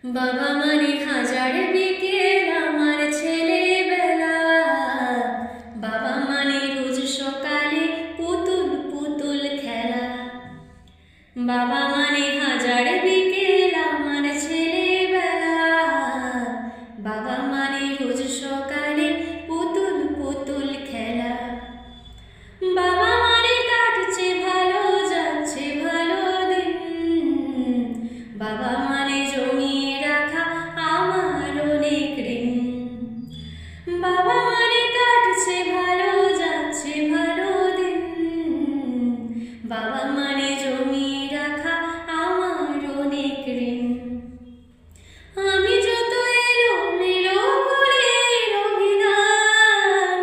বাবা মানে হাজার বিকেল আমার ছেলেবেলা, বাবা মানে রোজ সকালে পুতুল পুতুল খেলা। বাবা মানে হাজার বিকেল আমার ছেলেবেলা, বাবা মানে রোজ সকালে পুতুল পুতুল খেলা। বাবা মানে কাটছে ভালো যাচ্ছে ভালো দিন, বাবা মানে জমিয়ে রাখা আমার অনেক ঋণ। বাবা মানে কাটছে ভালো যাচ্ছে ভালো দিন, বাবা মানে জমিয়ে রাখা আমার অনেক ঋণ। আমি যত এলোমেলো ভুলের অভিধান,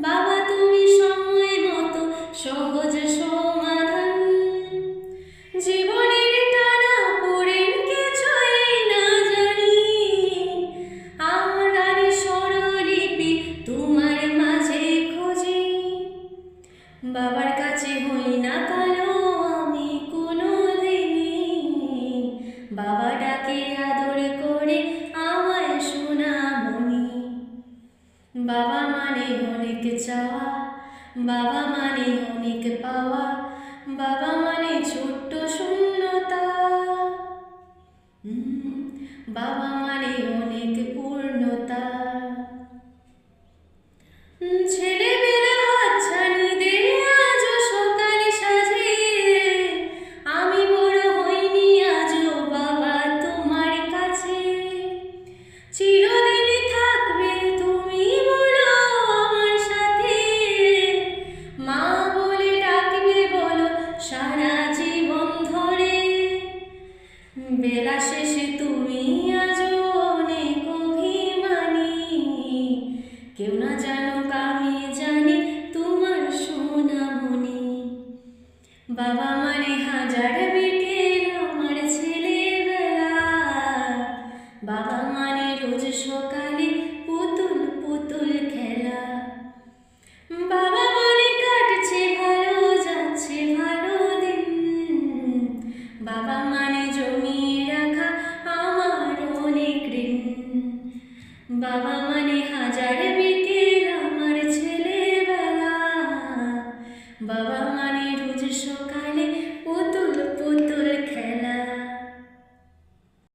বাবা তুমি সময় মতো সহজ সমাধান। জীবনের টানা পড়েন কিছুই না জানি, আমার গানে স্বরলিপি তোমার মাঝে খুঁজি। বাবার কাছে হই না কালো আমি কোনো দিনই, বাবা ডাকে আদর করে আমায় সোনামণি। বাবা মানে অনেক চাওয়া, বাবা মানে অনেক পাওয়া, বাবা মানে ছোট্ট শূন্যতা, বাবা মানে অনেক পূর্ণতা। ছেলেবেলা হাতছানি দে আজও সকালে সাজে, আমি বড় হইনি আজও বাবা তোমার কাছে। চিরদিনই থাকবে তুমি বলো আমার সাথে, মা বলে ডাকবে বলো সারা জীবন ধরে। বেলা শেষে তুমি আজও অনেক অভিমানী, কেউ না জানুক আমি জানি তোমার সোনামণি। বাবা মানে হাজার বিকেল আমার ছেলেবেলা, বাবা মানে রোজ সকালে পুতুল পুতুল খেলা। বাবা মানে কাটছে ভালো যাচ্ছে ভালো দিন, বাবা মানে জমিয়ে রাখা আমার অনেক ঋণ। বাবা মানে হাজার বিকেল